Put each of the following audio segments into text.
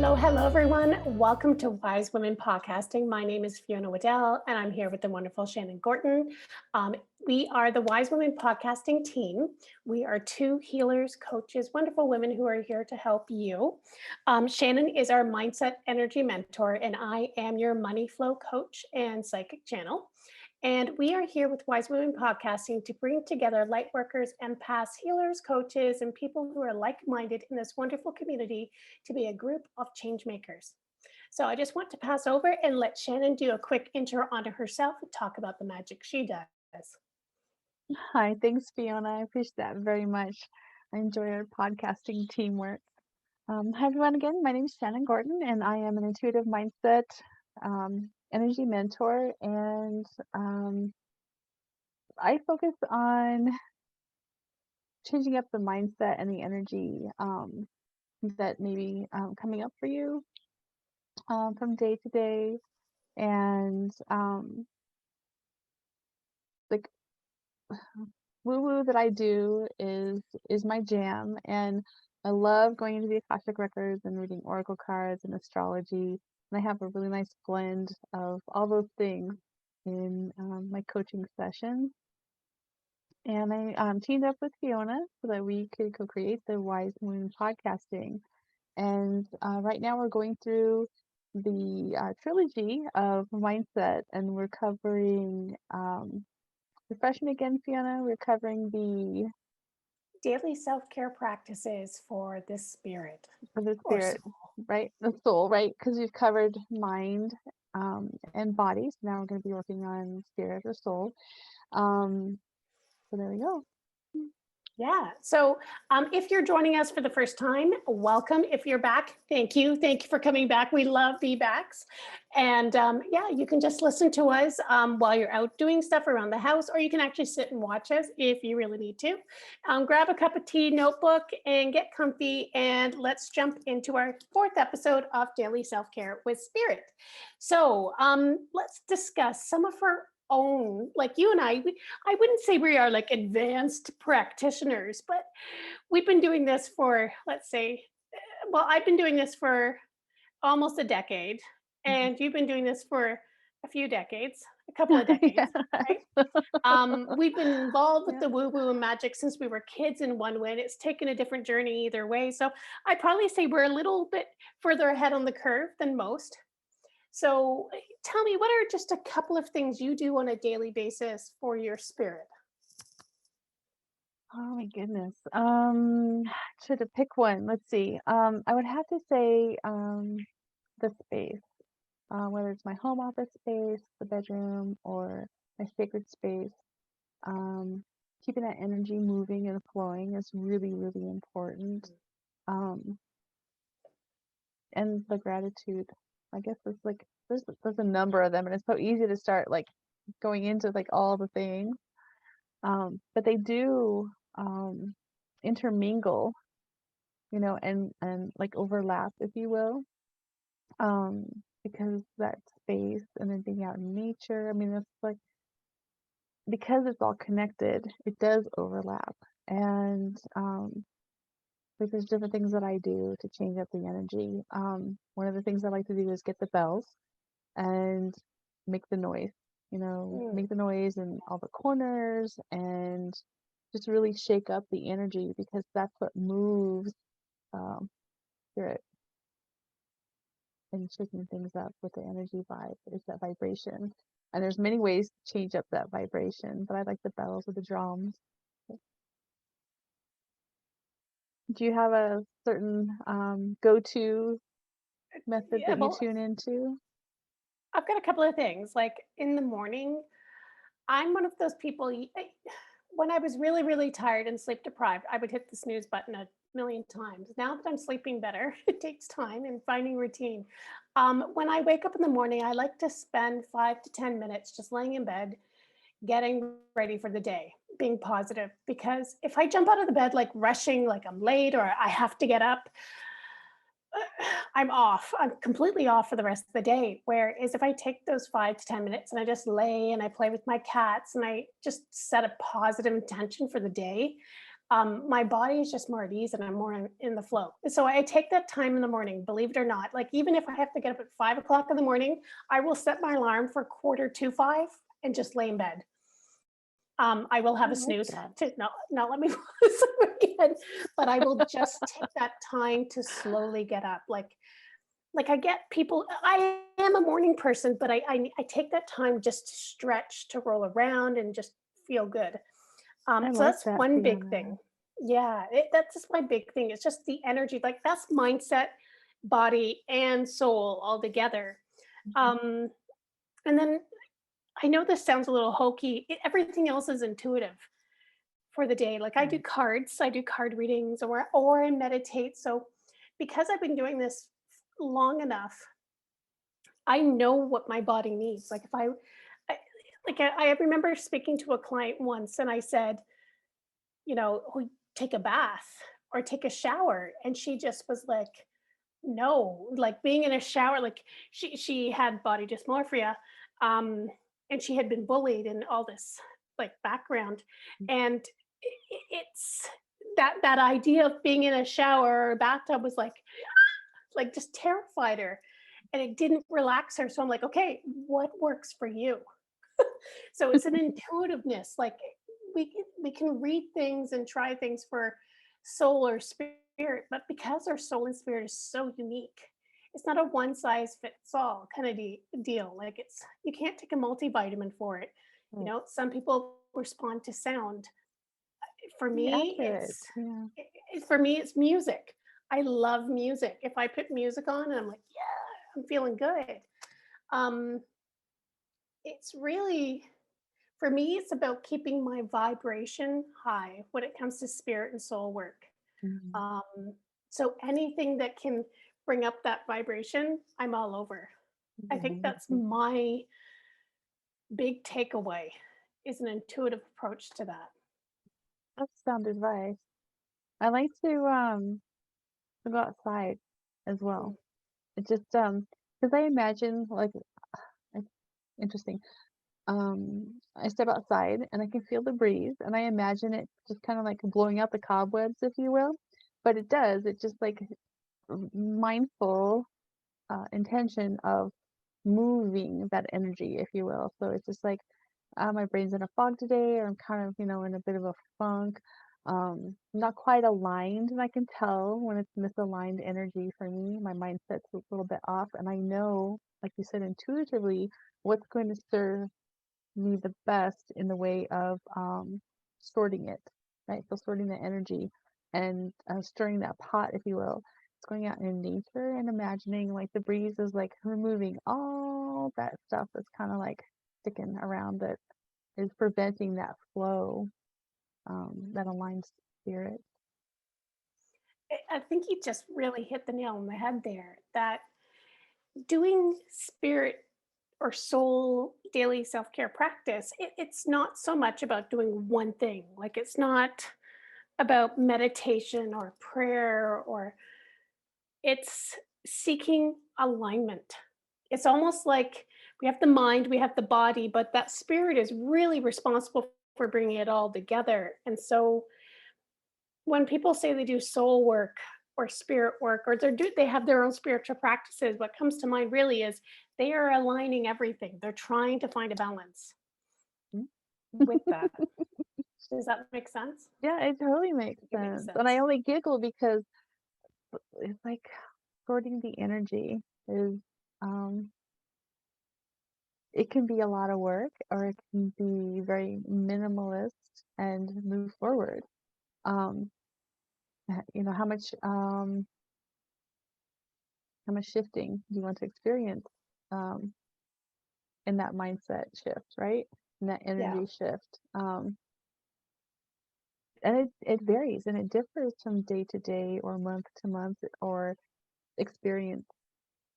Hello, everyone. Welcome to Wise Women Podcasting. My name is Fiona Waddell, and I'm here with the wonderful Shannon Gorton. We are the Wise Women Podcasting team. We are two healers, coaches, wonderful women who are here to help you. Shannon is our mindset energy mentor, and I am your money flow coach and psychic channel. And we are here with Wise Women Podcasting to bring together light workers, empaths, healers, coaches, and people who are like-minded in this wonderful community to be a group of change makers. So I just want to pass over and let Shannon do a quick intro onto herself and talk about the magic she does. Hi, thanks, Fiona. I appreciate that very much. I enjoy our podcasting teamwork. Hi, everyone. Again, my name is Shannon Gordon, and I am an intuitive mindset energy mentor. And I focus on changing up the mindset and the energy that may be coming up for you from day to day. And like woo-woo that I do is my jam, and I love going into the Akashic records and reading oracle cards and astrology. And I have a really nice blend of all those things in my coaching sessions. And I teamed up with Fiona so that we could co-create the Wise Women podcasting. And right now we're going through the trilogy of mindset, and we're covering refresh me again, Fiona. We're covering the Daily self-care practices for the spirit or spirit, soul. right? The soul, right? Because we've covered mind and body. So now we're going to be working on spirit or soul. So there we go. Yeah. So if you're joining us for the first time, welcome. If you're back, thank you. Thank you for coming back. We love be-backs. And yeah, you can just listen to us while you're out doing stuff around the house, or you can actually sit and watch us if you really need to. Grab a cup of tea, notebook, and get comfy. And let's jump into our fourth episode of Daily Self-Care with Spirit. So let's discuss some of our own, like you and I wouldn't say we are like advanced practitioners, but we've been doing this for, let's say, well, I've been doing this for almost a decade, and you've been doing this for a few decades, a couple of decades, right? We've been involved with Yeah. the woo-woo and magic since we were kids in one way, and it's taken a different journey either way. So I'd probably say we're a little bit further ahead on the curve than most. So tell me, what are just a couple of things you do on a daily basis for your spirit? Oh my goodness. Should have pick one. Let's see. I would have to say the space. Whether it's my home office space, the bedroom, or my sacred space. Keeping that energy moving and flowing is really, really important. Um, and the gratitude, I guess it's like there's a number of them, and it's so easy to start like going into like all the things. But they do intermingle, and like overlap, if you will. Because that space and then being out in nature, I mean, it's like because it's all connected, it does overlap. And like there's different things that I do to change up the energy. One of the things I like to do is get the bells and make the noise, Mm. make the noise in all the corners and just really shake up the energy, because that's what moves spirit, and shaking things up with the energy vibe is that vibration. And there's many ways to change up that vibration, but I like the bells or the drums. Do you have a certain go-to method Yeah, that you well, tune into? I've got a couple of things. Like in the morning, I'm one of those people, when I was really, really tired and sleep deprived, I would hit the snooze button a million times. Now that I'm sleeping better, it takes time and finding routine. When I wake up in the morning, I like to spend 5 to 10 minutes just laying in bed, getting ready for the day, being positive. Because if I jump out of the bed like rushing, like I'm late or I have to get up, I'm off. I'm completely off for the rest of the day. Whereas if I take those 5 to 10 minutes and I just lay and I play with my cats and I just set a positive intention for the day, my body is just more at ease and I'm more in the flow. So I take that time in the morning, believe it or not. Like even if I have to get up at 5 o'clock in the morning, I will set my alarm for quarter to 5 and just lay in bed. I will I have a like snooze that. to not let me fall asleep again, but I will just take that time to slowly get up. Like I get people. I am a morning person, but I take that time just to stretch, to roll around, and just feel good. I So like that's that, one big Fiona. thing. Yeah, that's just my big thing. It's just the energy. Like that's mindset, body, and soul all together. Mhm. Um, and then I know this sounds a little hokey. Everything else is intuitive for the day. Like Right. I do card readings or I meditate. So because I've been doing this long enough, I know what my body needs. Like if I like I remember speaking to a client once and I said, "Oh, take a bath or take a shower." And she just was like, "No." Like being in a shower, like she had body dysmorphia, um, and she had been bullied and all this like background. And it's that idea of being in a shower or a bathtub was like just terrified her. And it didn't relax her. So I'm like, okay, what works for you? So it's an intuitiveness. Like we can read things and try things for soul or spirit, but because our soul and spirit is so unique, it's not a one size fits all kind of deal. Like it's you can't take a multivitamin for it. Right. Some people respond to sound. For Very me, accurate. Yeah. for me it's music. I love music. If I put music on and I'm like, yeah, I'm feeling good. Um, it's really For me, it's about keeping my vibration high when it comes to spirit and soul work. Mhm. Um, so anything that can bring up that vibration, I'm all over. I think that's Amazing. my big takeaway is an intuitive approach to that. That's sound advice. I like to go outside as Mm. well. It just because I imagine like it's interesting. I step outside and I can feel the breeze and I imagine it just kind of like blowing out the cobwebs, if you will. But it does. It just like mindful intention of moving that energy, if you will. So it's just like my brain's in a fog today, or I'm kind of, in a bit of a funk, not quite aligned, and I can tell when it's misaligned energy for me. My mindset's a little bit off, and I know, like you said, intuitively, what's going to serve me the best in the way of sorting it, right? So sorting the energy and stirring that pot, if you will. It's going out in nature and imagining like the breeze is like removing all that stuff that's kind of like sticking around that is preventing that flow, that aligns spirit. I think you just really hit the nail on the head there. That doing spirit or soul daily self care practice, it's not so much about doing one thing. Like it's not about meditation or prayer or it's seeking alignment. It's almost like we have the mind, we have the body, but that spirit is really responsible for bringing it all together. And so when people say they do soul work or spirit work or they have their own spiritual practices, what comes to mind really is they are aligning everything. They're trying to find a balance Mm. with that. Does that make sense? Yeah, it totally makes It makes sense. And I sense. only giggle because it's like sorting the energy is um it can be a lot of work or it can be very minimalist and move forward. Um, how much how much shifting do you want to experience um in that mindset shift, right? In that Yeah. energy shift. And it varies and it differs from day to day or month to month or experience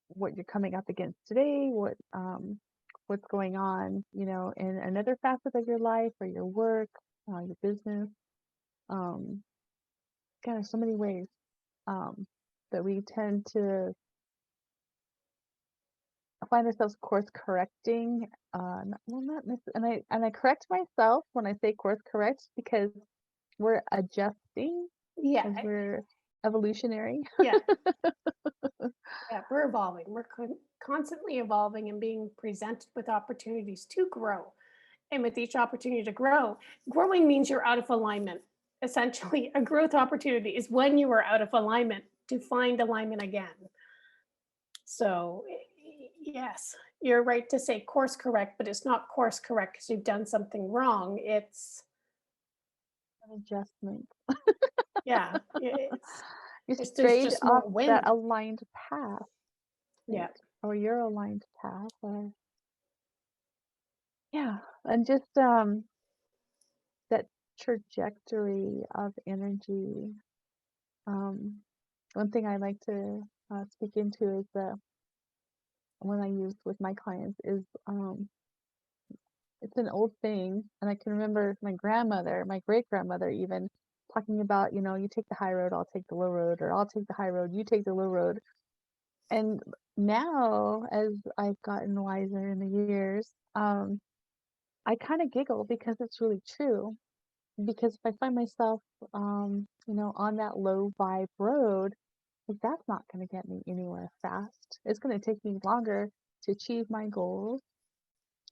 what you're coming up against today, what's going on, in another facet of your life or your work, your business. Um, kind of so many ways um, that we tend to find ourselves course correcting. Well, not necessarily, and I correct myself when I say course correct because we're adjusting Yeah, as we're evolutionary. yeah, yeah. We're evolving. We're constantly evolving and being presented with opportunities to grow. And with each opportunity to grow, growing means you're out of alignment. Essentially, a growth opportunity is when you are out of alignment to find alignment again. So, yes, you're right to say course correct, but it's not course correct because you've done something wrong. It's, An adjustment. yeah, it's, You there's strayed just more off that wind. aligned path, Yeah, right? Or your aligned path, or yeah, and just that trajectory of energy. Um, one thing I like to speak into is the one I use with my clients is it's an old thing, and I can remember my grandmother, my great grandmother even talking about, you take the high road, I'll take the low road, or I'll take the high road, you take the low road. And now, as I've gotten wiser in the years, I kind of giggle because it's really true. Because if I find myself, on that low vibe road, like that's not going to get me anywhere fast. It's going to take me longer to achieve my goals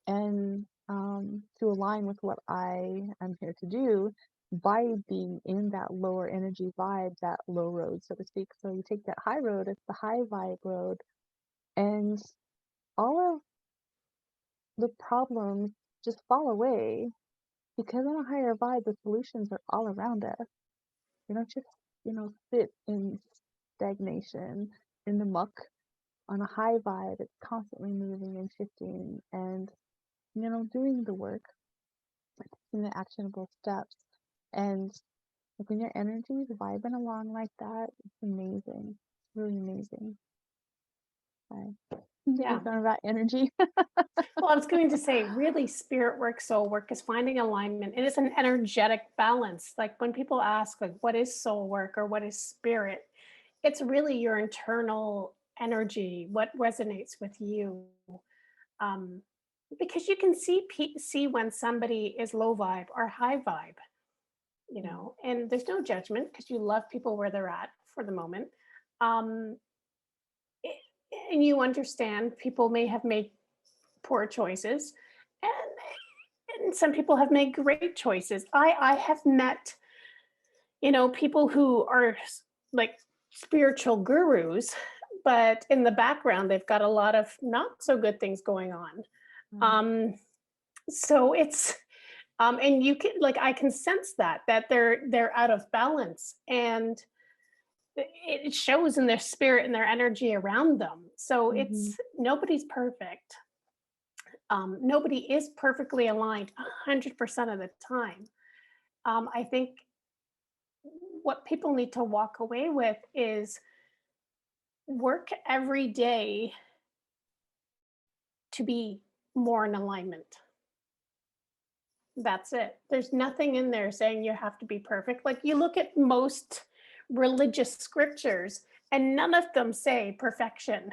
and to align with what I am here to do by being in that lower energy vibe, that low road, so to speak. So you take that high road, it's the high vibe road, and all of the problems just fall away because on a higher vibe, the solutions are all around us. You don't just, sit in stagnation, in the muck. On a high vibe, it's constantly moving and shifting and, doing the work, taking the actionable steps. And like when your energy is vibing along like that, it's amazing. It's really amazing. I get me yeah. going about energy. Well, I was going to say, really, spirit work, soul work is finding alignment. It is an energetic balance. Like when people ask, like, what is soul work or what is spirit? It's really your internal energy, what resonates with you. Um, because you can see when somebody is low vibe or high vibe, and there's no judgment because you love people where they're at for the moment. Um, and you understand people may have made poor choices, and some people have made great choices. I have met, people who are like spiritual gurus, but in the background they've got a lot of not so good things going on. Right. Um, so it's and you can, like, I can sense that they're out of balance, and it shows in their spirit and their energy around them. So Mm-hmm. it's nobody's perfect. Nobody is perfectly aligned 100% of the time. I think what people need to walk away with is work every day to be more in alignment. That's it. There's nothing in there saying you have to be perfect. Like you look at most religious scriptures, and none of them say perfection,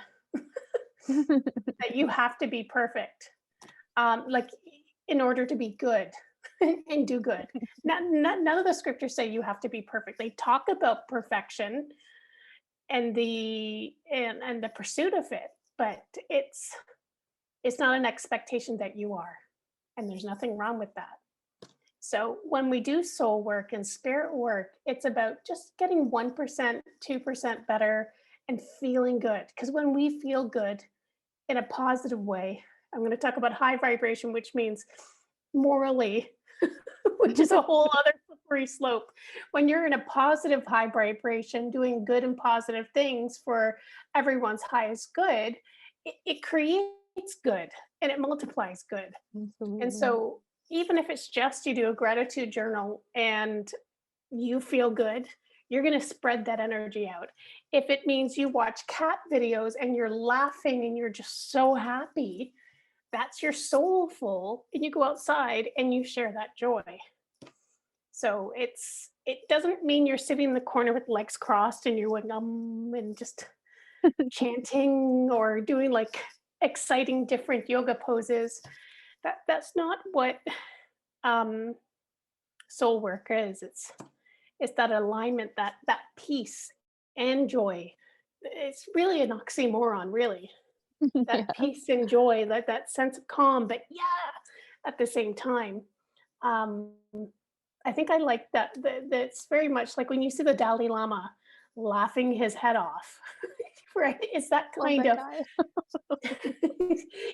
that you have to be perfect. Like in order to be good and do good. None of the scriptures say you have to be perfect. They talk about perfection and the pursuit of it, but it's not an expectation that you are, and there's nothing wrong with that. So when we do soul work and spirit work, it's about just getting 1%, 2% better and feeling good, because when we feel good in a positive way, I'm going to talk about high vibration, which means morally, which is a whole other slippery slope. When you're in a positive high vibration, doing good and positive things for everyone's highest good, it creates good and it multiplies good. And Absolutely. so, even if it's just you do a gratitude journal and you feel good, you're going to spread that energy out. If it means you watch cat videos and you're laughing and you're just so happy, that's your soulful, and you go outside and you share that joy. So it doesn't mean you're sitting in the corner with legs crossed and you're going and just chanting or doing like exciting different yoga poses. That's not what um soul work is. It's that alignment, that peace and joy. It's really an oxymoron, really. That Yeah. peace and joy, that sense of calm, but yeah, at the same time. Um, I think I like that. That's very much like when you see the Dalai Lama laughing his head off, right? It's that Love kind that of. guy.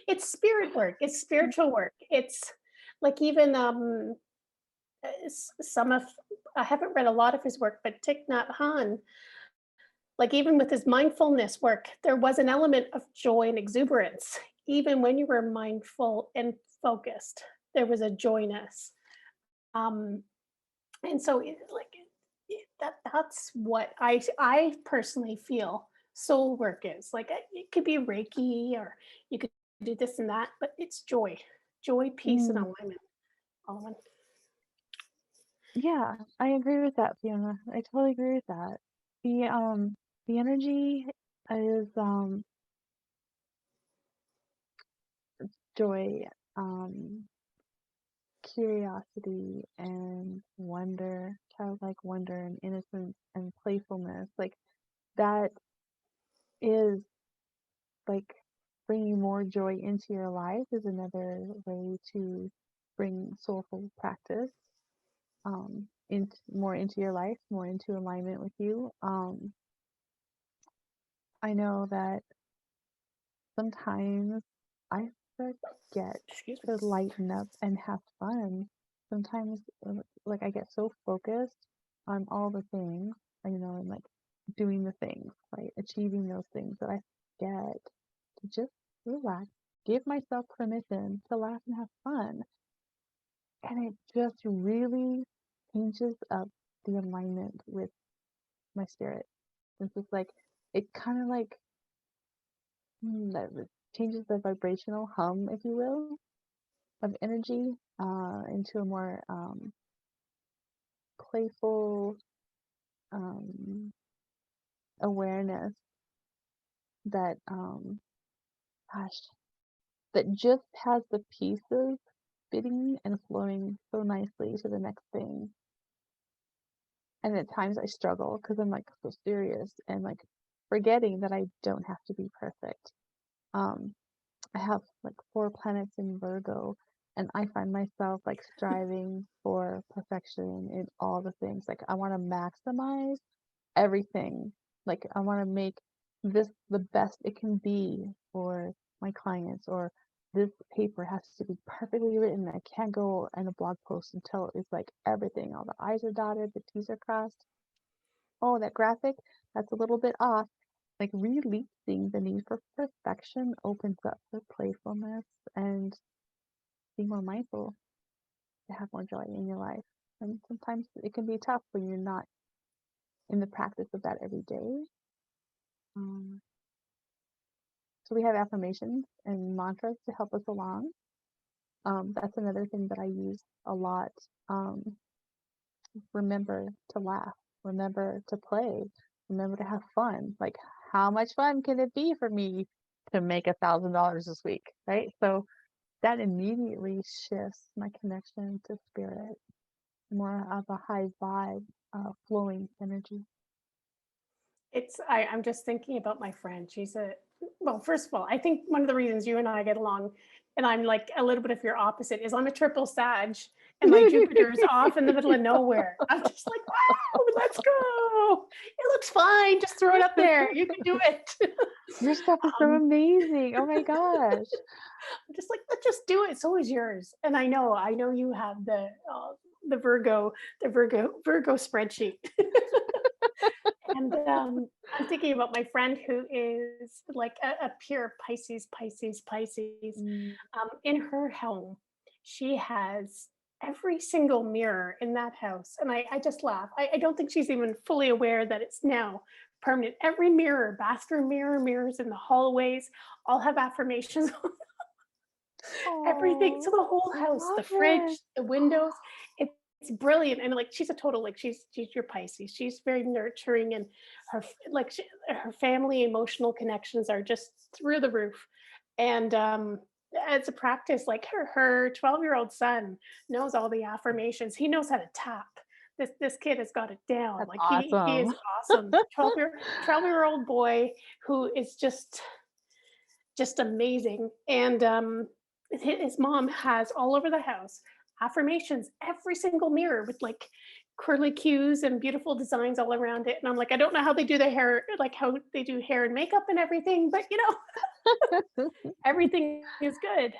It's spirit work. It's spiritual work. It's like even some of, I haven't read a lot of his work, but Thich Nhat Hanh, like even with his mindfulness work, there was an element of joy and exuberance. Even when you were mindful and focused, there was a joyness. Um, and so, that's what I personally feel soul work is. Like it could be Reiki, or you could do this and that, but it's joy, peace, and Mm, alignment. All in one. yeah, I agree with that, Fiona. I totally agree with that. The energy is joy, um, curiosity and wonder, childlike wonder and innocence and playfulness. Like that is like bringing more joy into your life is another way to bring soulful practice into your life, more into alignment with you. I know that sometimes I forget Excuse me. to lighten up and have fun. Sometimes, like I get so focused on all the things, and like doing the things, right, achieving those things that I forget to just relax, give myself permission to laugh and have fun. And it just really changes up the alignment with my spirit. It's just like, it kind of like that changes the vibrational hum, if you will, of energy into a more playful awareness that, gosh, that just has the pieces fitting and flowing so nicely to the next thing. And at times I struggle because I'm like so serious and like forgetting that I don't have to be perfect. Um, I have like 4 planets in Virgo, and I find myself like striving for perfection in all the things. Like I want to maximize everything. Like I want to make this the best it can be for my clients, or this paper has to be perfectly written. I can't go in a blog post until it's like everything, all the I's are dotted, the T's are crossed. Oh, that graphic, that's a little bit off. Like releasing the need for perfection opens up for playfulness and being more mindful to have more joy in your life. And sometimes it can be tough when you're not in the practice of that every day. Um, so we have affirmations and mantras to help us along. That's another thing that I use a lot. Um, Remember to laugh, remember to play, remember to have fun. Like, how much fun can it be for me to make $1,000 this week, right? So that immediately shifts my connection to spirit, more of a high vibe, flowing energy. I'm just thinking about my friend. She's a, well, first of all, I think one of the reasons you and I get along, and I'm like a little bit of your opposite, is I'm a triple Sag and my Jupiter is off in the middle of nowhere. I'm just like, wow, let's go. It looks fine. Just throw it up there. You can do it. Your stuff is so um, amazing. Oh my gosh. I'm just like, let's just do it. So is yours. And I know you have the Virgo spreadsheet. And I'm thinking about my friend who is like a pure Pisces. Mm. In her home, she has every single mirror in that house. And I just laugh. I don't think she's even fully aware that it's now permanent. Every mirror, bathroom mirror, mirrors in the hallways, all have affirmations on everything. So Oh, the whole I house, the love fridge, it. the windows, it's brilliant. And like she's a total, like she's your Pisces. She's very nurturing, and her family emotional connections are just through the roof. And it's a practice. Like her 12-year-old son knows all the affirmations. He knows how to tap. This kid has got it down. That's Like he awesome. is awesome. 12-year-old boy who is just amazing. And his mom has all over the house affirmations, every single mirror with like curly cues and beautiful designs all around it. And I'm like, I don't know how they do their hair, like how they do hair and makeup and everything, but everything is good.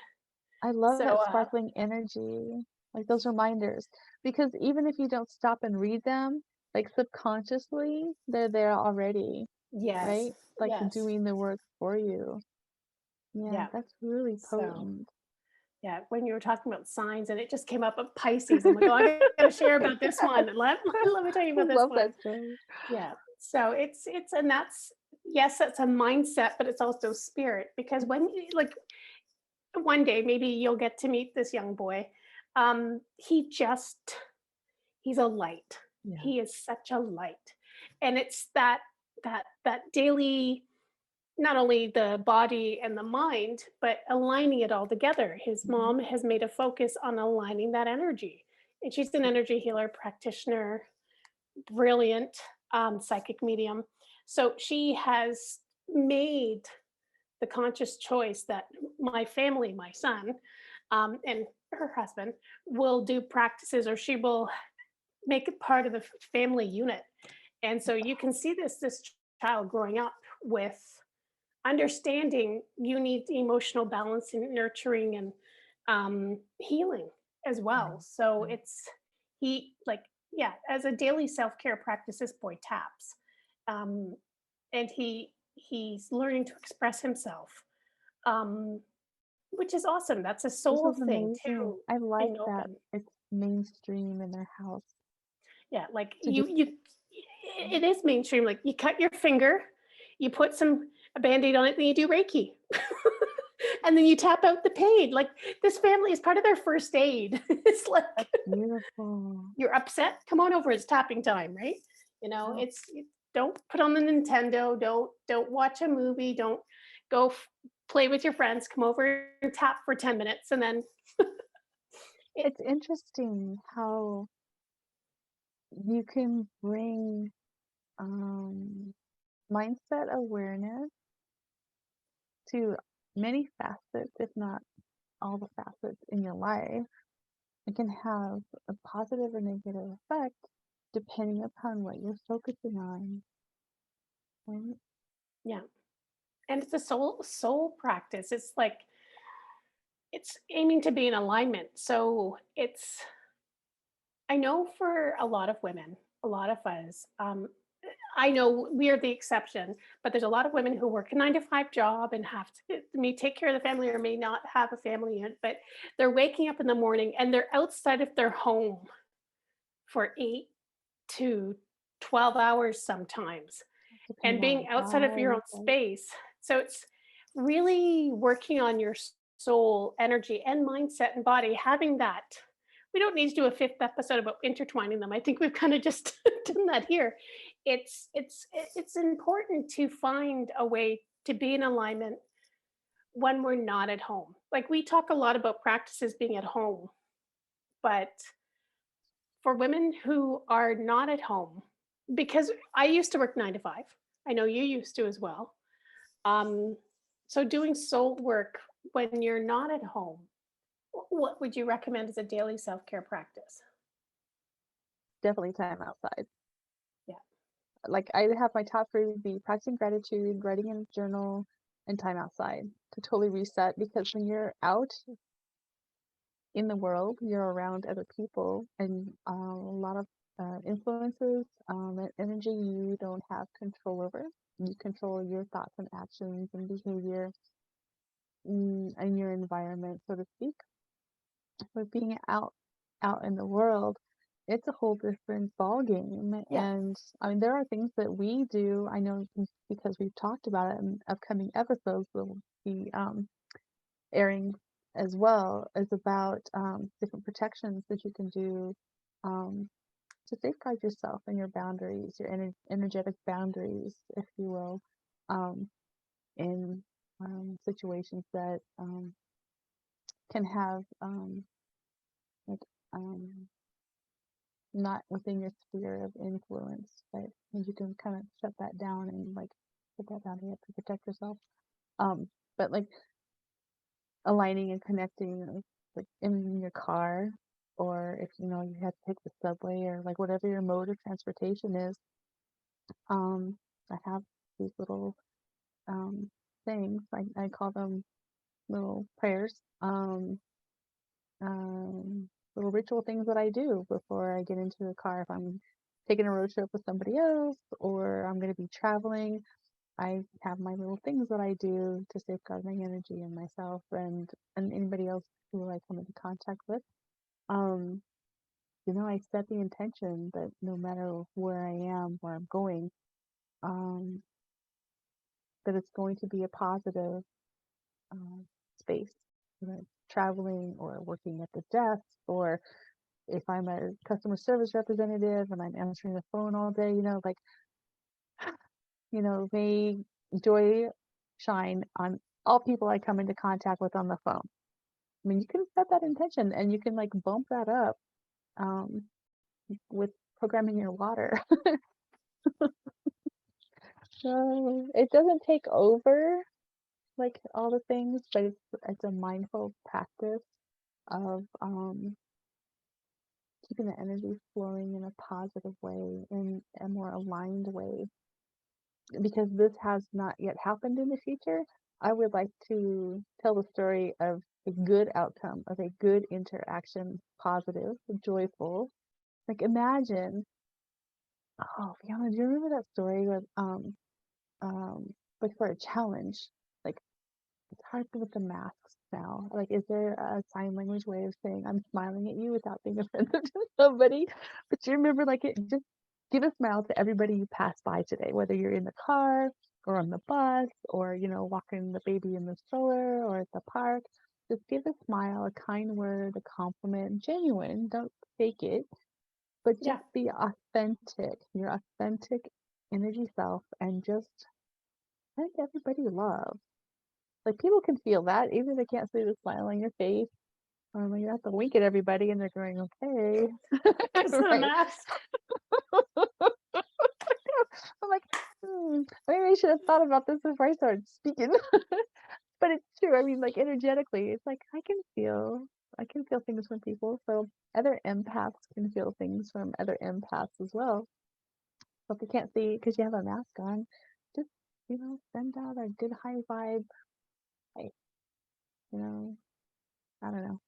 I love So that sparkling energy, like those reminders, because even if you don't stop and read them, like subconsciously, they're there already, yes, right? Like yes, doing the work for you. Yeah, yeah. that's really So potent. yeah, when you were talking about signs and it just came up of Pisces, I'm like, oh, I gotta share about this one. Let me tell you I about this love one. that story. Yeah. So it's and that's yes, that's a mindset, but it's also spirit because when you like one day maybe you'll get to meet this young boy. He just he's a light. Yeah. He is such a light. And it's that daily not only the body and the mind, but aligning it all together. His Mhm. mom has made a focus on aligning that energy. And she's an energy healer practitioner, brilliant psychic medium. So she has made the conscious choice that my family, my son, and her husband will do practices or she will make it part of the family unit. And so you can see this child growing up with understanding you need emotional balance and nurturing and healing as well. Yeah. So Yeah. it's he like yeah, as a daily self care practice, this boy taps, um, and he's learning to express himself, um, which is awesome. That's a This soul is thing amazing. too, I like being that open. it's mainstream in their house Yeah, like to do. it is mainstream. Like you cut your finger, you put some a band-aid on it, then you do Reiki. And then you tap out the pain. Like this family is part of their first aid. It's like That's beautiful. you're upset, come on over, it's tapping time, right? Yeah. Don't put on the Nintendo, don't watch a movie, don't go play with your friends, come over and tap for 10 minutes and then it, It's interesting how you can bring um, mindset awareness to many facets, if not all the facets in your life. It can have a positive or negative effect depending upon what you're focusing on. Right? yeah. And it's a soul practice. It's like it's aiming to be in alignment. So it's I know for a lot of women, a lot of us, I know we are the exception, but there's a lot of women who work a 9 to 5 job and have to may take care of the family or may not have a family yet, but they're waking up in the morning and they're outside of their home for 8 to 12 hours sometimes Depending and on being the outside of your size. own Right? space. So it's really working on your soul, energy, and mindset and body, having that. We don't need to do a fifth episode about intertwining them. I think we've kind of just done that here. It's important to find a way to be in alignment when we're not at home. Like we talk a lot about practices being at home, but for women who are not at home, because I used to work 9 to 5. I know you used to as well. Um, so doing soul work when you're not at home, what would you recommend as a daily self-care practice? Definitely time outside. Yeah. Like I have my top three would be practicing gratitude, writing in a journal, and time outside to totally reset because when you're out in the world, you're around other people and a lot of influences and energy you don't have control over. You control your thoughts and actions and behavior and your environment, so to speak. But being out in the world, it's a whole different ball game. Yeah. And I mean, there are things that we do. I know because we've talked about it in upcoming episodes that will be airing as well as about different protections that you can do um, to safeguard yourself and your boundaries, your energetic boundaries, if you will, in situations that can have like um not within your sphere of influence, but you can kind of shut that down and like put that boundary up to protect yourself. Um, but like aligning and connecting like in your car, or if you know you have to take the subway or like whatever your mode of transportation is, um, I have these little um things, I call them little prayers, little ritual things that I do before I get into the car. If I'm taking a road trip with somebody else or I'm going to be traveling, I have my little things that I do to safeguard my energy and myself and anybody else who I come into contact with. Um, I set the intention that no matter where I am, where I'm going, um, that it's going to be a positive uh, space. Whether it's traveling or working at the desk, or if I'm a customer service representative and I'm answering the phone all day, like, may joy shine on all people I come into contact with on the phone. I mean, you can set that intention and you can like bump that up um, with programming your water. So it doesn't take over like all the things, but it's a mindful practice of keeping the energy flowing in a positive way, in a more aligned way. Because this has not yet happened in the future, I would like to tell the story of a good outcome, of a good interaction, positive, joyful. Like imagine, oh Fiona, do you remember that story with like for a challenge? Like it's hard with the masks now. Like, is there a sign language way of saying I'm smiling at you without being offensive to somebody? But you remember, like, it just give a smile to everybody you pass by today, whether you're in the car or on the bus or, walking the baby in the stroller or at the park. Just give a smile, a kind word, a compliment, genuine. Don't fake it, but Yeah. just be authentic, your authentic energy self, and just let everybody love. Like people can feel that, even if they can't see the smile on your face. You have to wink at everybody, and they're going, "Okay." Because of the Right? mask. I'm like, maybe I should have thought about this before I started speaking. But it's true. I mean, like energetically, it's like I can feel things from people. So other empaths can feel things from other empaths as well. So if they can't see because you have a mask on, just send out a good high vibe. Like, you know, I don't know.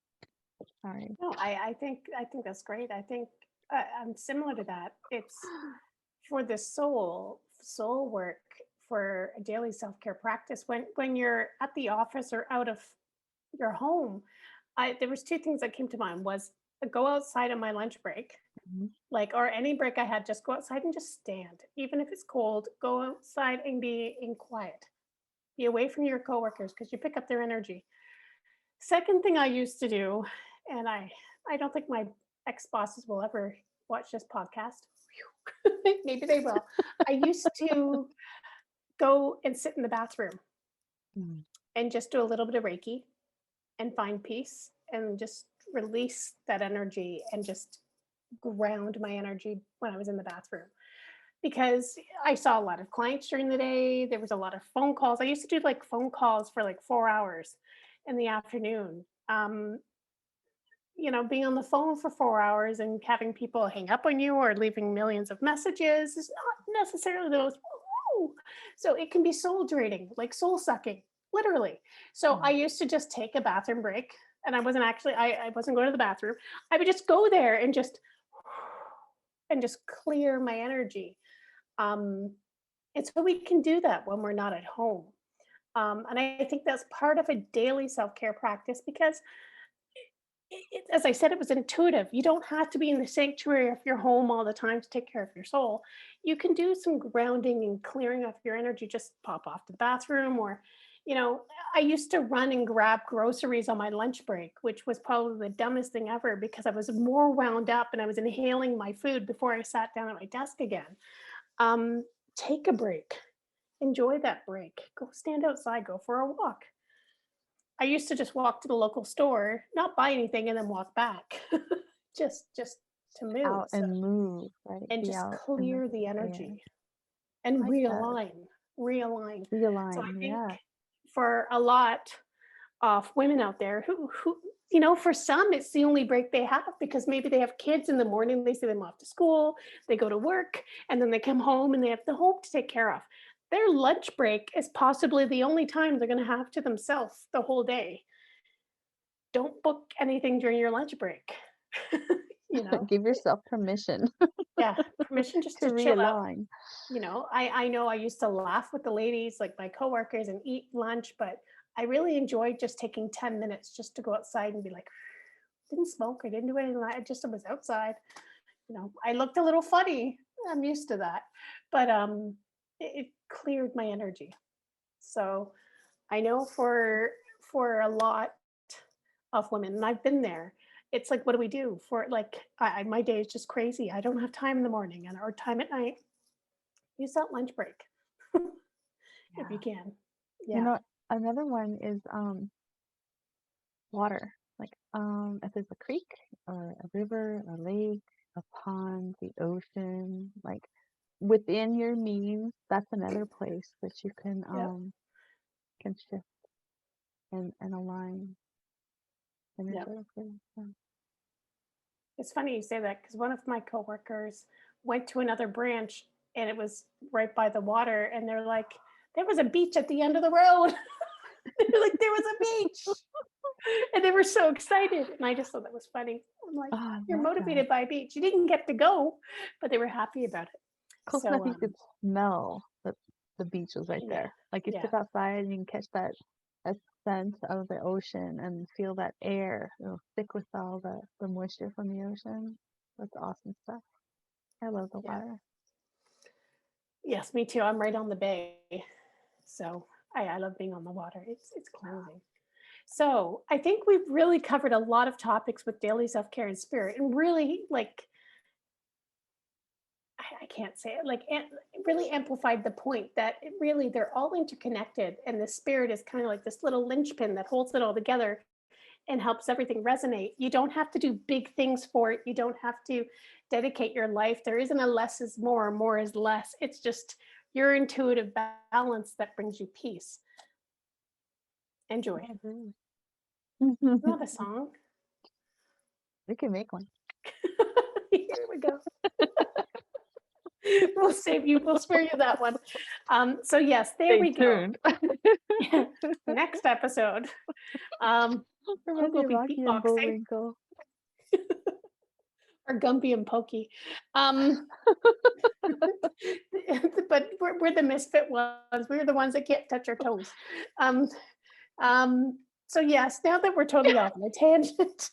Sorry. No, I think that's great. I think I'm similar to that. It's for the soul work, for a daily self-care practice. When you're at the office or out of your home, there was two things that came to mind. Was go outside on my lunch break, Mhm. like, or any break I had, just go outside and just stand, even if it's cold. Go outside and be in quiet. Be away from your coworkers because you pick up their energy. Second thing I used to do, and I don't think my ex bosses will ever watch this podcast. Maybe they will. I used to go and sit in the bathroom Mm. and just do a little bit of Reiki and find peace and just release that energy and just ground my energy when I was in the bathroom. Because I saw a lot of clients during the day. There was a lot of phone calls. I used to do like phone calls for like 4 hours in the afternoon. Being on the phone for 4 hours and having people hang up on you or leaving millions of messages is not necessarily those. Woo! So it can be soul draining, like soul sucking, literally. So I Mm. used to just take a bathroom break, and I wasn't going to the bathroom. I would just go there and just clear my energy. Um, and so we can do that when we're not at home. And I think that's part of a daily self care practice because as I said, it was intuitive. You don't have to be in the sanctuary of your home all the time to take care of your soul. You can do some grounding and clearing of your energy. Just pop off to the bathroom, or, you know, I used to run and grab groceries on my lunch break, which was probably the dumbest thing ever because I was more wound up and I was inhaling my food before I sat down at my desk again. Um, Take a break, enjoy that break, go stand outside, go for a walk. I used to just walk to the local store, not buy anything, and then walk back, just to move. Out So and move, right? and Be just out in the clear the air. energy and I like that. realign. So I Realign, think yeah. for a lot of women out there who for some it's the only break they have because maybe they have kids in the morning, they send them off to school, they go to work, and then they come home and they have the home to take care of. Their lunch break is possibly the only time they're going to have to themselves the whole day. Don't book anything during your lunch break. you know Give yourself permission yeah, permission just to to chill out. realign. I know I used to laugh with the ladies, like my coworkers, and eat lunch, but I really enjoyed just taking 10 minutes just to go outside and be like, didn't smoke, I didn't do anything. I just was outside. I looked a little funny. I'm used to that. But it cleared my energy. So I know for a lot of women, and I've been there. It's like, what do we do for like my day is just crazy. I don't have time in the morning and or time at night. Use that lunch break if you Yeah. can. You Yeah. know, another one is water. Like if there's a creek or a river, a lake, a pond, the ocean, like within your means, that's another place that you Yeah. can shift and align Yeah. energetically. Yeah. It's funny you say that because one of my coworkers went to another branch and it was right by the water, and they're like, there was a beach at the end of the road. They're like, there was a beach. And they were so excited. And I just thought that was funny. I'm like, Oh, I you're love that. motivated by a beach. You didn't get to go, but they were happy about it. Close enough So you could smell that the beach was right yeah, there. Like you yeah, step outside and you can catch that scent of the ocean and feel that air, thick with all the moisture from the ocean. That's awesome stuff. I love the yeah. water. Yes, me too. I'm right on the bay. So I love being on the water. It's cleansing. So I think we've really covered a lot of topics with daily self-care and spirit, and really like I can't say it, like really amplified the point that really they're all interconnected, and the spirit is kind of like this little linchpin that holds it all together and helps everything resonate. You don't have to do big things for it. You don't have to dedicate your life. There isn't a less is more is less. It's just your intuitive balance that brings you peace and joy. I agree. Not a song. We can make one. Here we go. We'll save you. We'll spare you that one. So yes, there Stay we go. tuned. Next episode, who Reminds will me of be Rocky and beatboxing Bullwinkle. or Gumpy and Pokey. Um, but we're the misfit ones. We're the ones that can't touch our toes. Um, so yes, now that we're totally off on a tangent,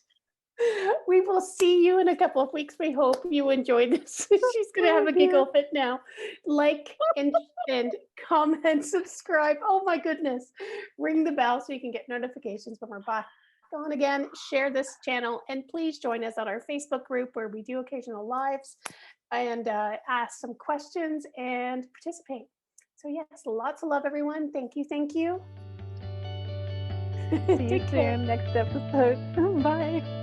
we will see you in a couple of weeks. We hope you enjoyed this. She's gonna have Oh a dear. giggle fit now. Like and comment, subscribe. Oh my goodness. Ring the bell so you can get notifications when we're back on again. Share this channel and please join us on our Facebook group where we do occasional lives and ask some questions and participate. So yes, lots of love, everyone. Thank you. Thank you. See you Take care. soon. Next episode. Bye.